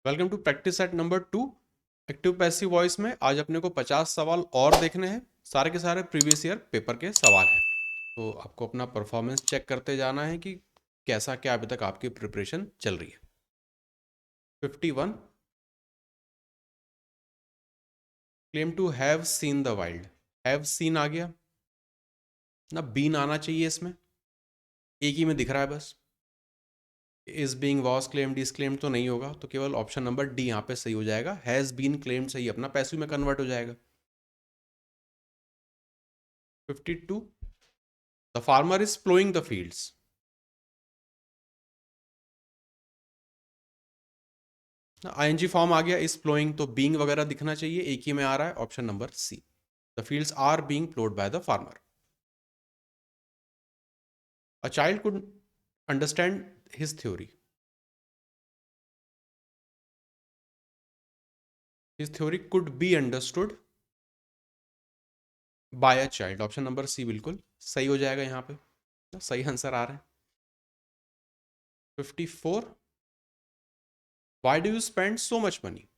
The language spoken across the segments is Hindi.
Welcome to practice set number 2 active passive voice में आज अपने को 50 सवाल और देखने हैं। सारे के सारे प्रीवियस ईयर पेपर के सवाल हैं। तो आपको अपना परफॉर्मेंस चेक करते जाना है कि कैसा क्या अभी तक आपकी प्रिपरेशन चल रही है। 51 claim to have seen the wild. Have seen आ गया ना, बीन आना चाहिए इसमें, एक ही में दिख रहा है बस। Is being was claimed is claimed तो नहीं होगा, तो केवल ऑप्शन नंबर डी यहाँ पे सही हो जाएगा। हैज बीन क्लेम्ड सही अपना पैसिव में कन्वर्ट हो जाएगा। 52 the farmer is ploughing the fields. ING form आ गया, इज प्लोइंग तो बीइंग वगैरह दिखना चाहिए, एक ही में आ रहा है option number C. The fields are being ploughed by the farmer. A child could understand his theory. His theory could be understood by a child, option number C बिल्कुल सही हो जाएगा यहाँ पे, सही आंसर आ रहा है। 54 why do you spend so much money.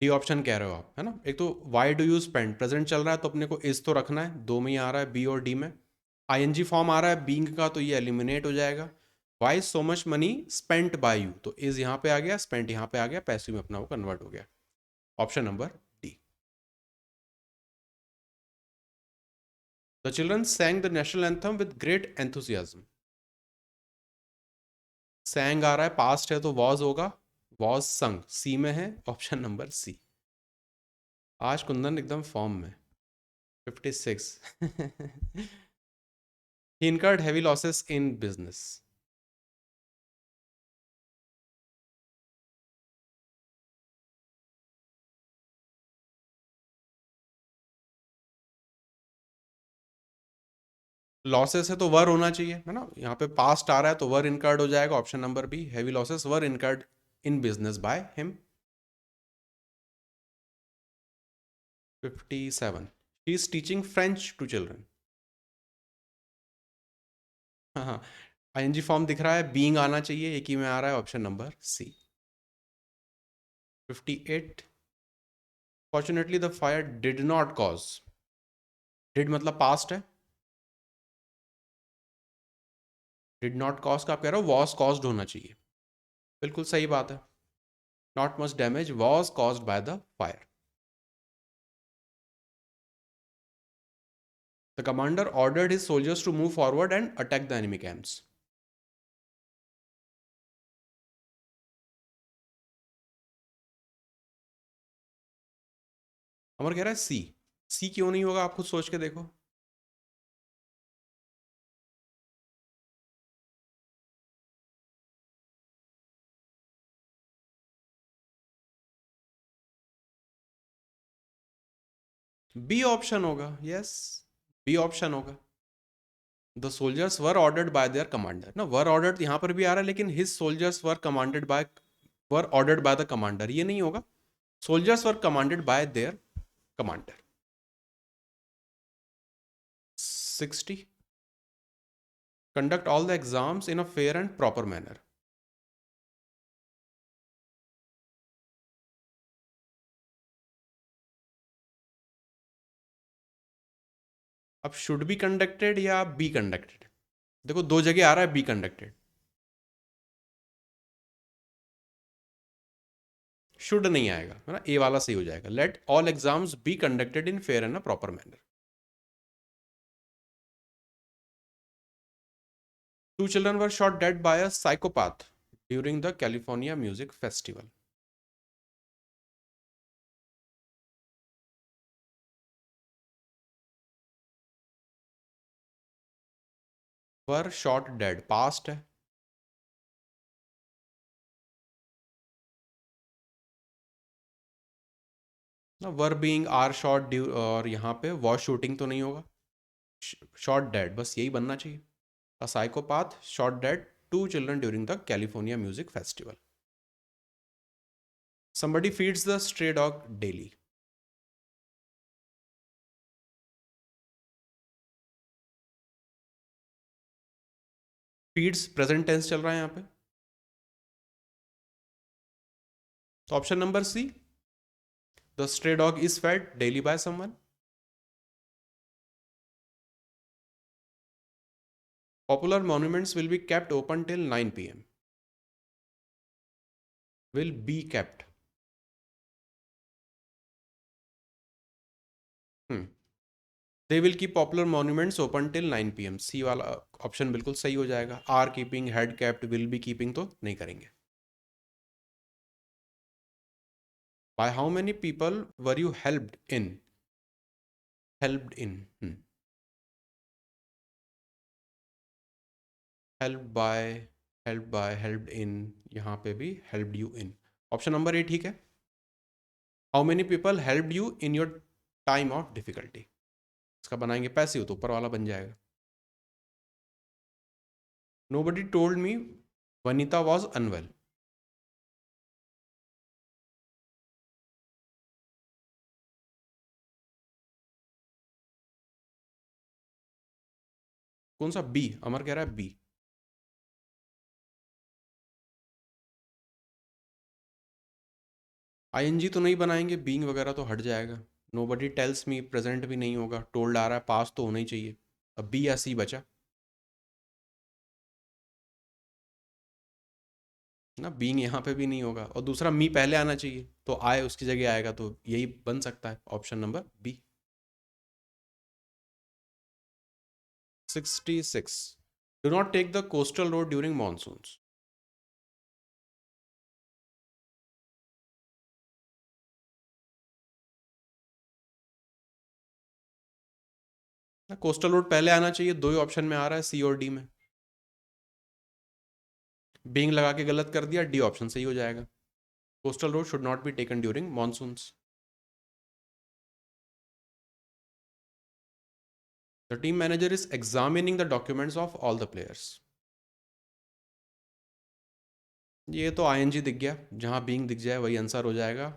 D option कह रहे हो आप, है ना। एक तो why do you spend present चल रहा है तो अपने को इज तो रखना है, दो में ही आ रहा है बी और डी में। आईएनजी फॉर्म आ रहा है बीइंग का तो ये एलिमिनेट हो जाएगा। Why so much money spent by you, तो इज यहाँ पे आ गया, स्पेंट यहाँ पे आ गया, पैसिव में अपना वो कन्वर्ट हो गया, option number D. The children sang the national anthem with great enthusiasm. Sang आ रहा है, पास्ट है तो वॉज होगा, वॉज संग सी में है, ऑप्शन नंबर सी। आज कुंदन एकदम फॉर्म में। 56 he incurred heavy losses in business. Losses है तो वर होना चाहिए, है ना। यहाँ पे पास्ट आ रहा है तो वर इनकर्ड हो जाएगा, option number B. Heavy losses were incurred in business by him. 57 he is teaching French to children. हाँ हाँ, आईएनजी फॉर्म दिख रहा है, बीइंग आना चाहिए, एक ही में आ रहा है, option number C. 58 fortunately the fire did not cause. Did मतलब पास्ट है, डिड नॉट कॉज का आप कह रहे हो वॉज कॉज्ड होना चाहिए, बिल्कुल सही बात है। Not much damage was caused by the fire. The commander ordered his soldiers to move forward and attack the enemy camps. Amar कह रहा है सी। सी क्यों नहीं होगा, आप खुद सोच के देखो। बी ऑप्शन होगा, यस, बी ऑप्शन होगा। The soldiers were ordered bye their commander ना, वर ऑर्डर्ड यहाँ पर भी आ रहा है लेकिन his soldiers were commanded by, were ordered by the commander, ये नहीं होगा। Soldiers were commanded by their commander. 60 conduct all the exams in a fair and proper manner. अब शुड बी कंडक्टेड या बी कंडक्टेड, देखो दो जगह आ रहा है बी कंडक्टेड। शुड नहीं आएगा, है ना, ए वाला सही हो जाएगा। Let all exams be conducted in fair and proper manner. Two children were shot dead by a psychopath during the California Music Festival. Were shot dead, past है। ना were being are shot due, और यहाँ पे वॉर शूटिंग तो नहीं होगा। शॉट डेड बस यही बनना चाहिए, A psychopath shot dead 2 children during the California Music Festival. Somebody feeds the stray dog daily. Feeds present tense चल रहा है यहाँ पे. तो option number C, the stray dog is fed daily by someone. Popular monuments will be kept open till 9 p.m. Will be kept. They will keep popular monuments open till 9 p.m. C वाला ऑप्शन बिल्कुल सही हो जाएगा. Are keeping, had kept, will be keeping तो नहीं करेंगे. By how many people were you helped in? Helped in. Helped by, helped by, helped in. यहाँ पे भी helped you in. Option number ए ठीक है. How many people helped you in your time of difficulty. इसका बनाएंगे पैसिव तो ऊपर वाला बन जाएगा. Nobody told me Vanita was unwell. कौन सा बी? अमर कह रहा है बी. आईएनजी तो नहीं बनाएंगे, बीइंग वगैरह तो हट जाएगा. नोबडी टेल्स मी प्रेजेंट भी नहीं होगा. टोल्ड आ रहा है, पास तो होना ही चाहिए. अब बी या सी बचा ना. बीइंग यहाँ पे भी नहीं होगा और दूसरा मी पहले आना चाहिए तो आए उसकी जगह आएगा, तो यही बन सकता है option number B. 66. Do not take the coastal road during monsoons. Coastal road पहले आना चाहिए, दो ही ऑप्शन में आ रहा है सी और डी में. बीइंग लगा के गलत कर दिया, डी ऑप्शन सही हो जाएगा. Coastal road should not be taken during monsoons. The team manager is examining the documents of all the players. ये तो आईएनजी दिख गया, जहां बीइंग दिख जाए वही आंसर हो जाएगा.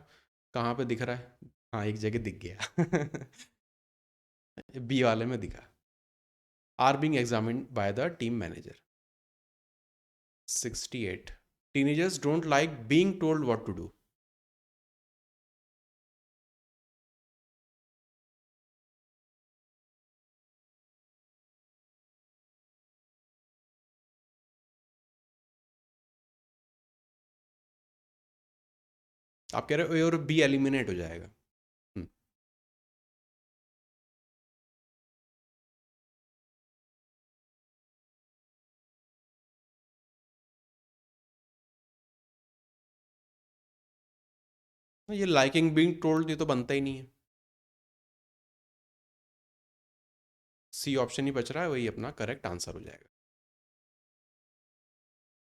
कहाँ पे दिख रहा है? हाँ, एक जगह दिख गया. बी वाले में दिखा. Are being examined by the team manager. 68. Teenagers don't like being told what to do. आप कह रहे हो ए और बी एलिमिनेट हो जाएगा. हम्म, ये लाइकिंग बीइंग टोल्ड ये तो बनता ही नहीं है. सी ऑप्शन ही बच रहा है, वही अपना करेक्ट आंसर हो जाएगा.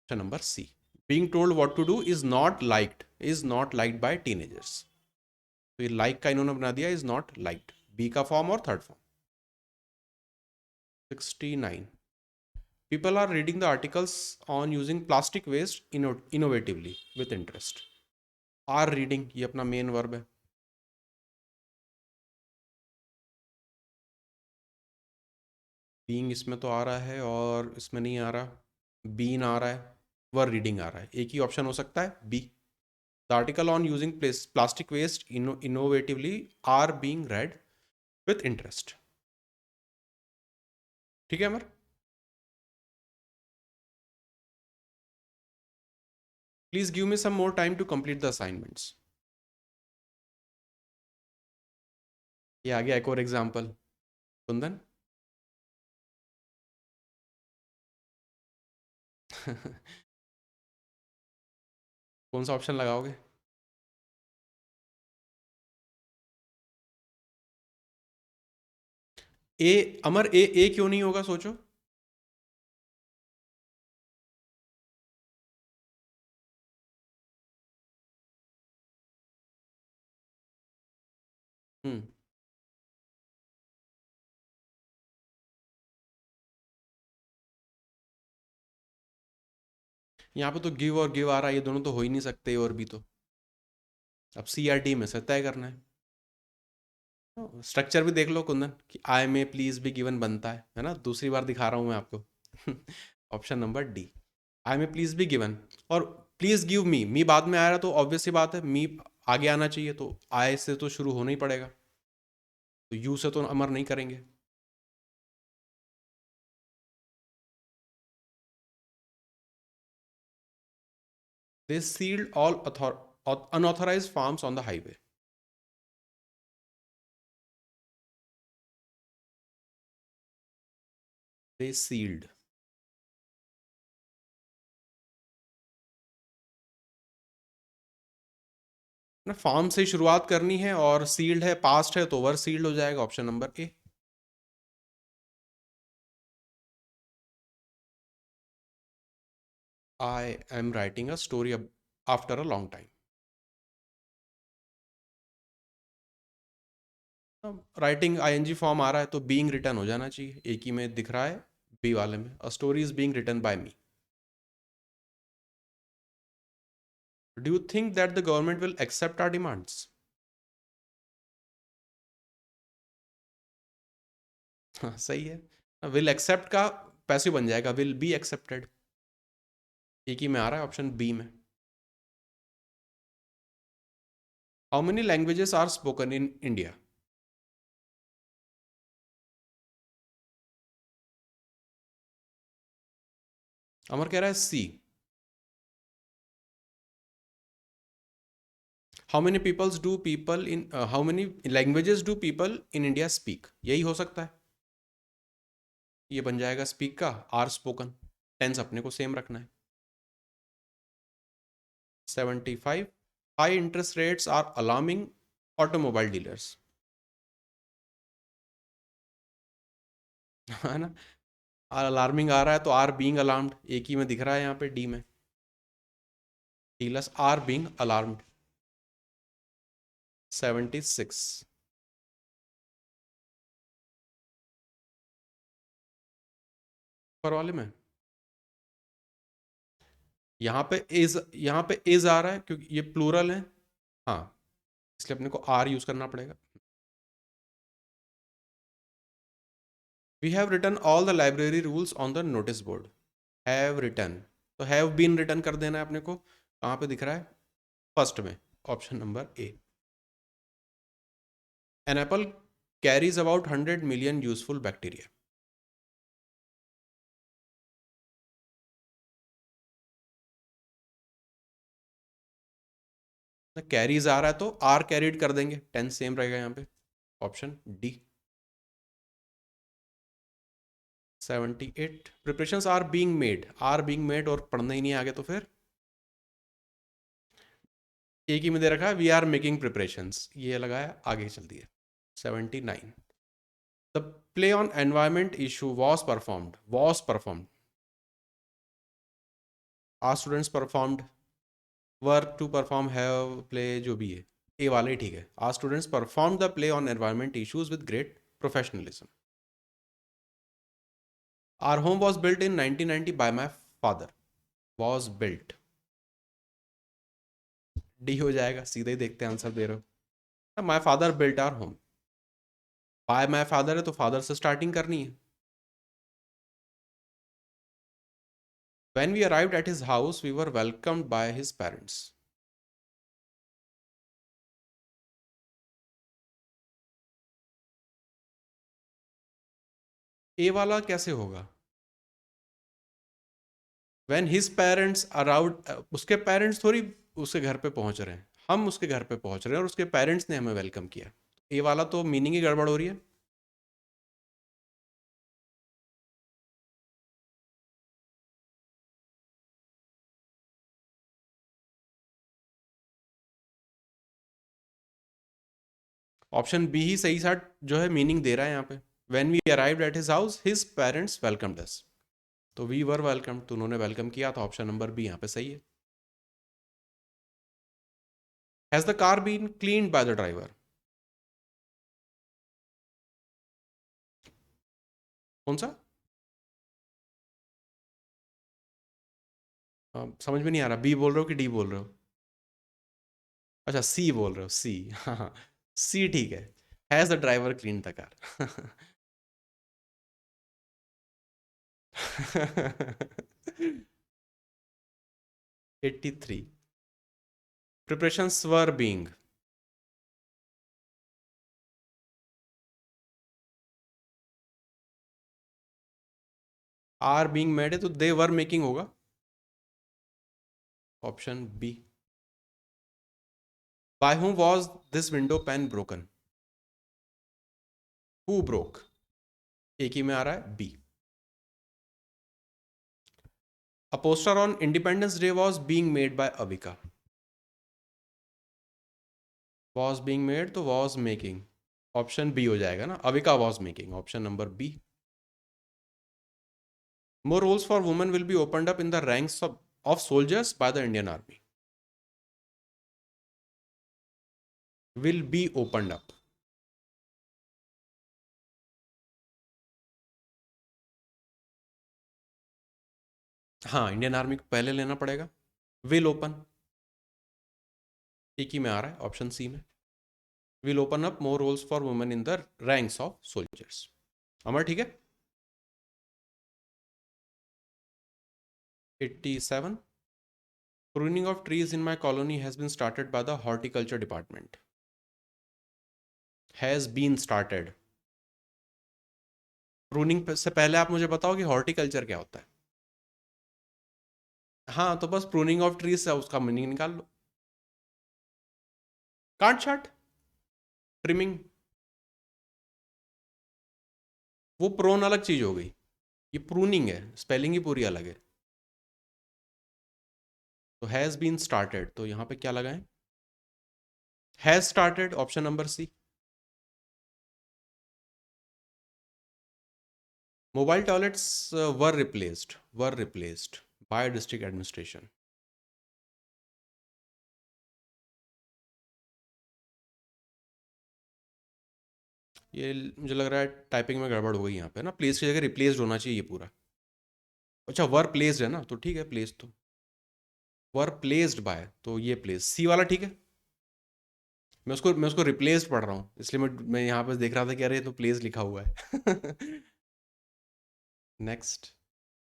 Option number C, being told what to do is not liked by teenagers. तो ये लाइक का इन्होंने बना दिया इज नॉट लाइक्ड. बी का फॉर्म और third form. 69. People are reading the articles on using plastic waste innovatively with interest. Are reading ये अपना मेन वर्ब है. बीइंग इसमें तो आ रहा है और इसमें नहीं आ रहा. बीन आ रहा है, वर रीडिंग आ रहा है. एक ही ऑप्शन हो सकता है B. The article on using plastic waste innovatively are being read with interest. ठीक है Amar. Please give me some more time to complete the assignments. ये आ गया एक और एग्जाम्पल. कुंदन. कौन सा ऑप्शन लगाओगे? ए. अमर ए क्यों नहीं होगा सोचो. हम्म. यहाँ पे तो गिव और गिव आ रहा है, ये दोनों तो हो ही नहीं सकते और भी तो। अब सी आर डी में से तय करना है। स्ट्रक्चर भी देख लो कुंदन कि आई में प्लीज भी गिवन बनता है ना, दूसरी बार दिखा रहा हूँ मैं आपको। ऑप्शन नंबर डी, आई में प्लीज भी गिवन। और प्लीज गिव मी बाद में आ रहा है तो ऑब्वियस सी बात है मी आगे आना चाहिए, तो आई से तो शुरू होना ही पड़ेगा, तो यू से तो अमर नहीं करेंगे। They sealed all unauthorized farms on the highway. They sealed. ना फार्म से शुरुआत करनी है और सील्ड है, पास्ट है तो वर सील्ड हो जाएगा, option number A. I am writing a story after a long time. Writing ING form आ रहा है तो बीइंग रिटन हो जाना चाहिए, एक ही में दिख रहा है बी वाले में, a story is being written by me. Do you think that the government will accept our demands? हाँ सही है, विल एक्सेप्ट का पैसिव बन जाएगा विल बी एक्सेप्टेड, एक ही में आ रहा है ऑप्शन बी में। How many languages are spoken in India? Amar कह रहा है C. How many peoples do people in how many languages do people in India speak, यही हो सकता है, ये बन जाएगा स्पीक का आर स्पोकन, टेंस अपने को सेम रखना है। 75, high interest rates are alarming automobile dealers. है ना, अलार्मिंग आ रहा है तो आर बीइंग अलार्म्ड, एक ही में दिख रहा है यहाँ पे डी में, डीलर्स आर बीइंग अलार्म्ड। 76, ऊपर वाले में यहाँ पे इज आ रहा है क्योंकि ये प्लूरल है, हाँ इसलिए अपने को आर यूज करना पड़ेगा। We have written all the library rules on the notice board. Have written, तो हैव बीन रिटन कर देना है अपने को, कहाँ पे दिख रहा है, फर्स्ट में, option number A. An apple carries about 100 million useful bacteria. Carries आ रहा है तो आर कैरीड कर देंगे, टेंस सेम रहेगा यहाँ पे, option D. 78, preparations are being made और पढ़ना ही नहीं आगे तो फिर एक ही में दे रखा है वी आर मेकिंग प्रिपरेशंस, ये लगाया आगे चल दिए। 79, the play on environment issue was performed, are students performed, work to perform, have, play, जो भी है ए वाले ही ठीक है, are students perform the play on environment issues with great professionalism. Our home was built in 1990 by my father, was built, D हो जाएगा, सीधे ही देखते हैं आंसर दे रहे हो, my father built our home, by my father है तो फादर से स्टार्टिंग करनी है। When we arrived at his house, we were welcomed by his parents. ए वाला कैसे होगा? When his parents arrived, उसके पेरेंट्स थोड़ी उसके घर पे पहुंच रहे हैं, हम उसके घर पे पहुंच रहे हैं और उसके पेरेंट्स ने हमें वेलकम किया, ए वाला तो मीनिंग ही गड़बड़ हो रही है। ऑप्शन बी ही सही साथ जो है मीनिंग दे रहा है यहाँ पे, When we arrived at his house, his parents welcomed us, तो वी वर वेलकम तो उन्होंने वेलकम किया, तो ऑप्शन नंबर बी यहाँ पे सही है। Has the car been cleaned by the driver, कौन सा? समझ में नहीं आ रहा, बी बोल रहे हो कि डी बोल रहे हो? अच्छा, सी बोल रहे हो, सी। हाँ हाँ, सी ठीक है। Has the driver clean the car? 83। Preparations were being are being made है तो they were making होगा, ऑप्शन बी। By whom was this window pane broken? Who broke? एक ही में आ रहा है B. A poster on Independence Day was being made by Avika. Was being made तो was making, ऑप्शन बी हो जाएगा ना, अविका was making, option number B. More roles for women will be opened up in the ranks of soldiers by the Indian Army. Will be opened up. हाँ, इंडियन आर्मी को पहले लेना पड़ेगा। विल ओपन एक ही में आ रहा है, ऑप्शन सी में। Will open up more roles for women in the ranks of soldiers. Amar ठीक है। 87। Pruning of trees in my colony has been started by the horticulture department. Has been started। Pruning से पहले आप मुझे बताओ कि हॉर्टिकल्चर क्या होता है। हाँ, तो बस प्रूनिंग ऑफ ट्रीज से उसका मीनिंग निकाल लो। काट छाट, ट्रिमिंग। वो प्रोन अलग चीज हो गई, ये प्रूनिंग है, स्पेलिंग ही पूरी अलग है। तो हैज बीन स्टार्टेड, तो यहां पे क्या लगाएं? Has started, option number C. Mobile toilets were replaced by district administration. ये मुझे लग रहा है टाइपिंग में गड़बड़ हो गई यहाँ पे ना, प्लेस की जगह रिप्लेस्ड होना चाहिए ये पूरा। अच्छा, वर प्लेस्ड है ना, तो ठीक है, प्लेस तो वर प्लेस्ड बाय, तो ये प्लेस सी वाला ठीक है। मैं उसको रिप्लेस्ड पढ़ रहा हूँ, इसलिए मैं यहाँ पे देख रहा था कि अरे ये तो प्लेस लिखा हुआ है। Next.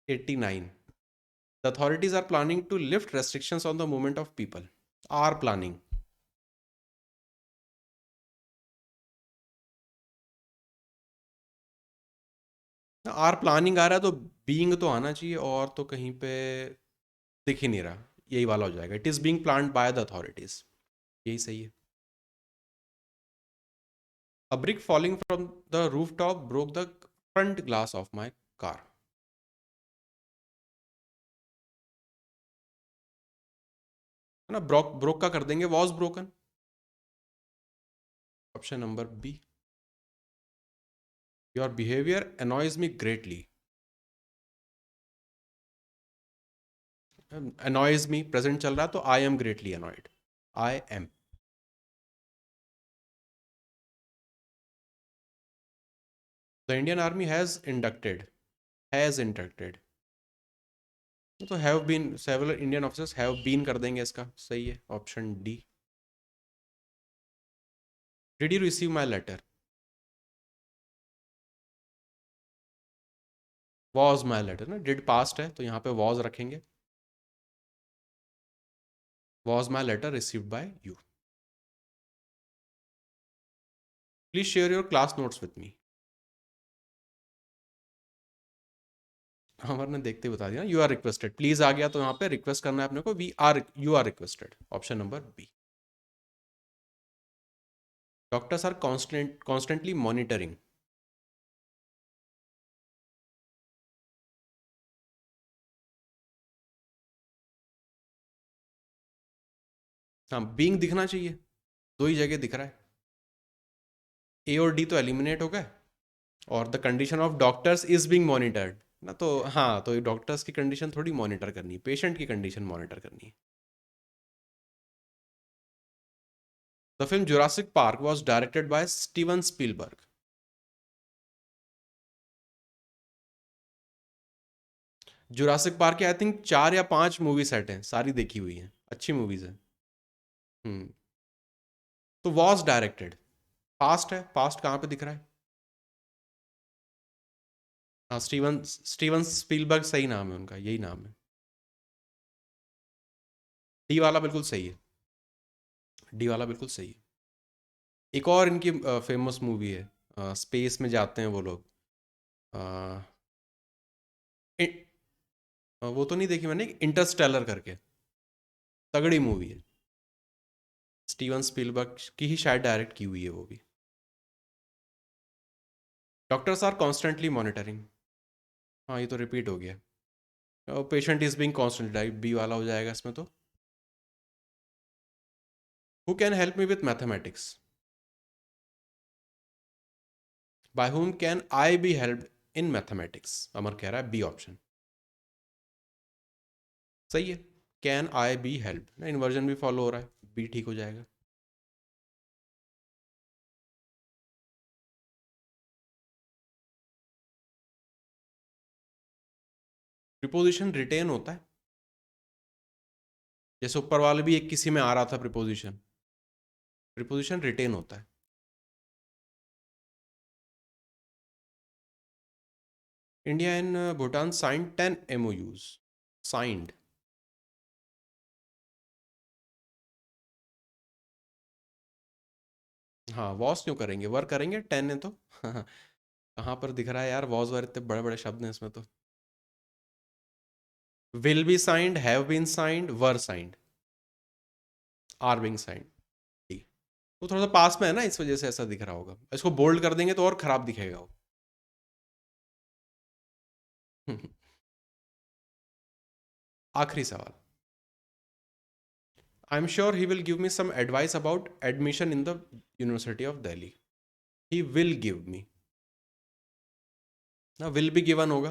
89। The authorities are planning to lift restrictions on the movement of people. Are planning। Are planning आ रहा है तो बीइंग तो आना चाहिए, और तो कहीं पे दिख ही नहीं रहा, यही वाला हो जाएगा। It is being planned by the authorities, यही सही है। A brick falling from the rooftop broke the front glass of my car। है ना, ब्रोक ब्रोक का कर देंगे was broken, option number B. Your behaviour annoys me greatly. annoys me present चल रहा है तो I am greatly annoyed। I am. The Indian army has inducted तो have been, several Indian officers have been कर देंगे, इसका सही है, option D. Did you receive my letter? Was my letter ना, डिड पास्ट है तो यहाँ पे वॉज रखेंगे। Was my letter received by you. Please share your class notes with me. हमारे ने देखते ही बता दिया, यू आर रिक्वेस्टेड, प्लीज आ गया तो यहाँ पे रिक्वेस्ट करना है अपने को, we are you are requested, option number B. Doctors are constantly monitoring. हाँ, बीइंग दिखना चाहिए, दो ही जगह दिख रहा है। ए और डी तो एलिमिनेट हो गए, और the condition of doctors is being monitored ना, तो हाँ, तो डॉक्टर्स की कंडीशन थोड़ी मॉनिटर करनी है, पेशेंट की कंडीशन मॉनिटर करनी है। The film Jurassic park was directed by Steven Spielberg. Jurassic park के आई थिंक 4 या 5 मूवी सेट हैं, सारी देखी हुई हैं, अच्छी मूवीज हैं। हम्म। तो वॉज डायरेक्टेड, पास्ट है, पास्ट कहाँ पे दिख रहा है? हाँ, स्टीवन स्टीवन स्पीलबर्ग सही नाम है उनका, यही नाम है। डी वाला बिल्कुल सही है, डी वाला बिल्कुल सही है। एक और इनकी फेमस मूवी है, स्पेस में जाते हैं वो लोग। अ, इ- वो तो नहीं देखी मैंने, इंटरस्टेलर करके, तगड़ी मूवी है। स्टीवन स्पीलबर्ग की ही शायद डायरेक्ट की हुई है वो भी। डॉक्टर्स आर कॉन्स्टेंटली मॉनिटरिंग, हाँ ये तो रिपीट हो गया। Patient is being constant, B वाला हो जाएगा इसमें तो। Who can help me with mathematics? By whom can I be helped in mathematics? Amar कह रहा है बी ऑप्शन सही है। Can I be help, inversion भी फॉलो हो रहा है, बी ठीक हो जाएगा। प्रिपोजिशन रिटेन होता है, जैसे ऊपर वाले भी एक किसी में आ रहा था प्रिपोजिशन, प्रिपोजिशन रिटेन होता है। India and Bhutan signed 10 MOUs, signed. हाँ, वॉस क्यों करेंगे, वर करेंगे, 10 है तो कहाँ पर दिख रहा है यार वॉज वर, इतने बड़े बड़े शब्द हैं इसमें तो। Will be signed, have been signed, were signed, are being signed. ठीक। वो थोड़ा सा पास में है ना, इस वजह से ऐसा दिख रहा होगा, इसको बोल्ड कर देंगे तो और खराब दिखेगा वो। आखिरी सवाल। I am sure he will give me some advice about admission in the university of Delhi. He will give me, ना विल बी गिवन होगा।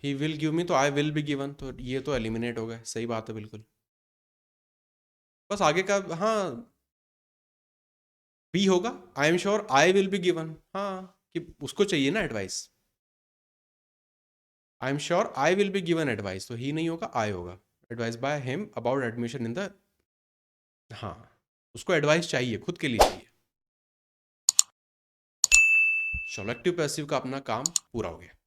ही विल गिव मी तो आई विल बी गिवन, तो ये तो एलिमिनेट हो गया, सही बात है बिल्कुल। बस आगे का, हाँ, बी होगा। आई am sure I will be given, हाँ, कि उसको चाहिए ना advice. I am sure I will be given advice, तो ही नहीं होगा, आई होगा। Advice by him about admission in the, हाँ, उसको एडवाइस चाहिए, खुद के लिए चाहिए। चलो, एक्टिव पैसिव का अपना काम पूरा हो गया।